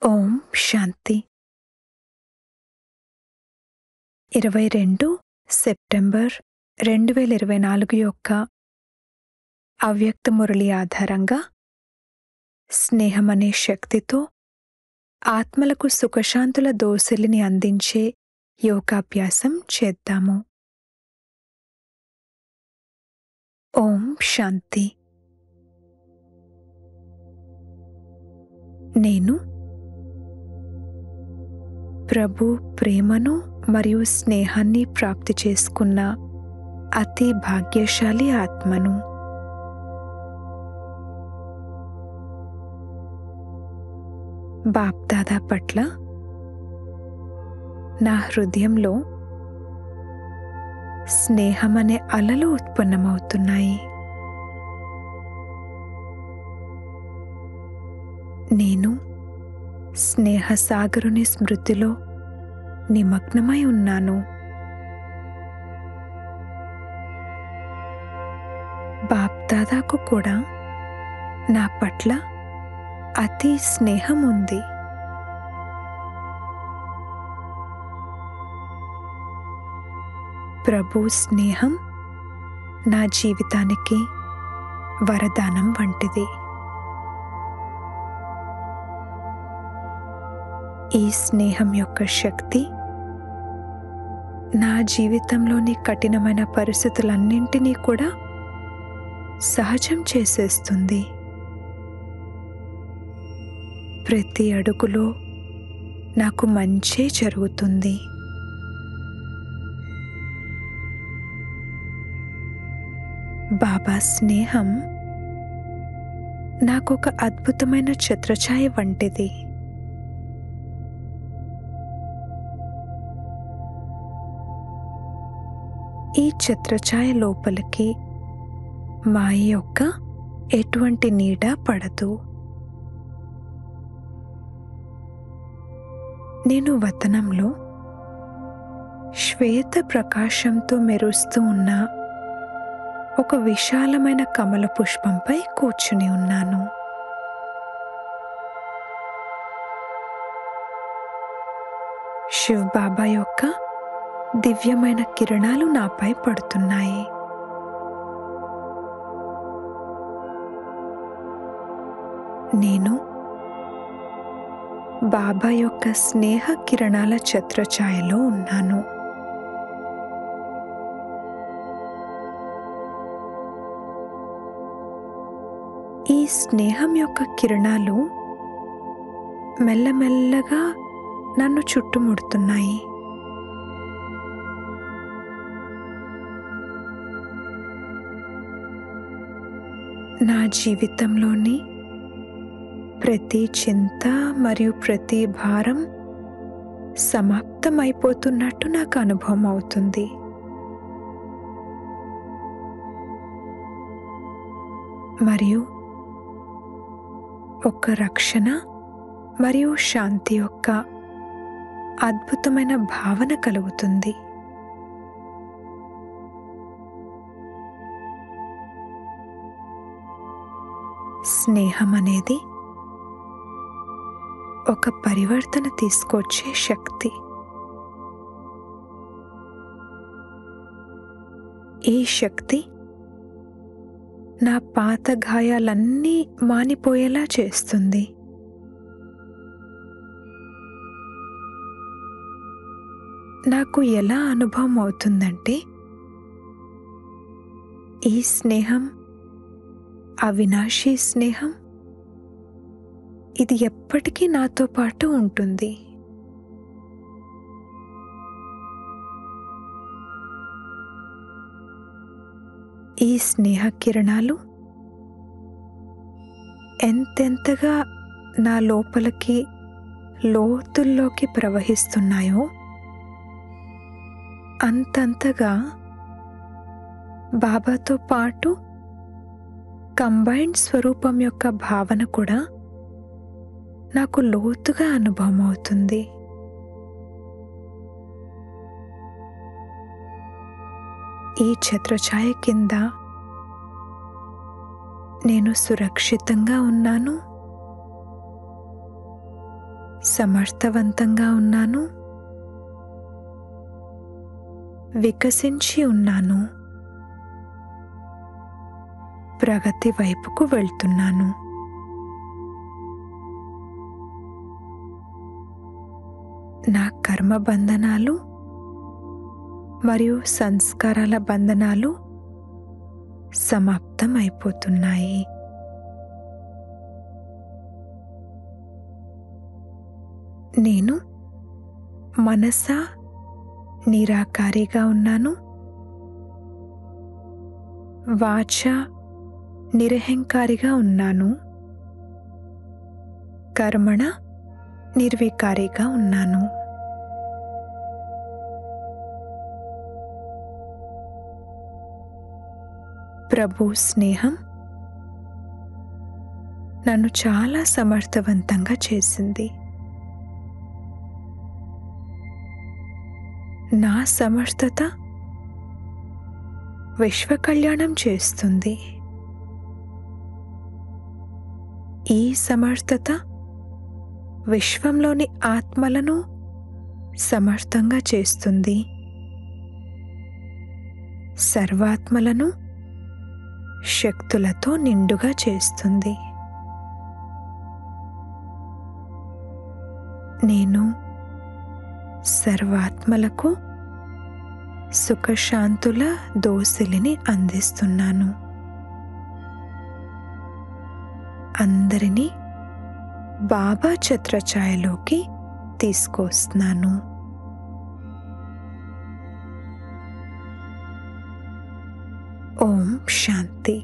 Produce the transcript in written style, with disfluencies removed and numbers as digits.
ఓం శాంతి. 22 September 2024 యొక్క అవ్యక్త మురళి ఆధారంగా స్నేహమనే శక్తితో ఆత్మలకు సుఖశాంతుల దోసిలిని అందించే యోగాభ్యాసం చేద్దాము. ఓం శాంతి. నేను ప్రభు ప్రేమను మరియు స్నేహాన్ని ప్రాప్తి చేసుకున్న అతి భాగ్యశాలి ఆత్మను. బాప్దాదా పట్ల నా హృదయంలో స్నేహమనే అలలు ఉత్పన్నమవుతున్నాయి. నేను స్నేహసాగరుని స్మృతిలో నిమగ్నమై ఉన్నాను. బాప్దాదాకు కూడా నా పట్ల అతి స్నేహం ఉంది. ప్రభు స్నేహం నా జీవితానికి వరదానం వంటిది. ఈ స్నేహం యొక్క శక్తి నా జీవితంలోని కఠినమైన పరిస్థితులన్నింటినీ కూడా సహజం చేసేస్తుంది. ప్రతి అడుగులో నాకు మంచే జరుగుతుంది. బాబా స్నేహం నాకొక అద్భుతమైన ఛత్రఛాయ వంటిది. ఈ ఛత్రఛాయ లోపలికి మాయ యొక్క ఎటువంటి నీడ పడదు. నేను వతనంలో శ్వేత ప్రకాశంతో మెరుస్తూ ఉన్న ఒక విశాలమైన కమల పుష్పంపై కూర్చుని ఉన్నాను. శివ్ బాబా యొక్క దివ్యమైన కిరణాలు నాపై పడుతున్నాయి. నేను బాబా యొక్క స్నేహ కిరణాల ఛత్రఛాయలో ఉన్నాను. ఈ స్నేహం యొక్క కిరణాలు మెల్లమెల్లగా నన్ను చుట్టుముడుతున్నాయి. నా జీవితంలోని ప్రతి చింత మరియు ప్రతి భారం సమాప్తమైపోతున్నట్టు నాకు అనుభవం అవుతుంది. మరియు ఒక రక్షణ మరియు శాంతి యొక్క అద్భుతమైన భావన కలుగుతుంది. స్నేహం అనేది ఒక పరివర్తన తీసుకొచ్చే శక్తి. ఈ శక్తి నా పాత గాయాలన్నీ మానిపోయేలా చేస్తుంది. నాకు ఎలా అనుభవం అవుతుందంటే ఈ స్నేహం అవినాశీ స్నేహం, ఇది ఎప్పటికీ నాతో పాటు ఉంటుంది. ఈ స్నేహ కిరణాలు ఎంతెంతగా నా లోపలికి లోతుల్లోకి ప్రవహిస్తున్నాయో అంతంతగా బాబాతో పాటు కంబైన్డ్ స్వరూపం యొక్క భావన కూడా నాకు లోతుగా అనుభవం అవుతుంది. ఈ ఛత్రఛాయ కింద నేను సురక్షితంగా ఉన్నాను. సమర్థవంతంగా ఉన్నాను, వికసించి ఉన్నాను, ప్రగతి వైపుకు వెళ్తున్నాను. నా కర్మ బంధనాలు మరియు సంస్కారాల బంధనాలు సమాప్తం అయిపోతున్నాయి. నేను మనస నిరాకారిగా ఉన్నాను, వాచ నిరహంకారిగా ఉన్నాను, కర్మణ నిర్వికారిగా ఉన్నాను. ప్రభు స్నేహం నన్ను చాలా సమర్థవంతంగా చేసింది. నా సమర్థత విశ్వ కళ్యాణం చేస్తుంది. ఈ సమర్థత విశ్వంలోని ఆత్మలను సమర్థంగా చేస్తుంది. సర్వాత్మలను శక్తులతో నిండుగా చేస్తుంది. నేను సర్వాత్మలకు సుఖశాంతుల దోసిలిని అందిస్తున్నాను. అందరినీ బాబా ఛత్రఛాయలోకి తీసుకొస్తున్నాను. ఓం శాంతి.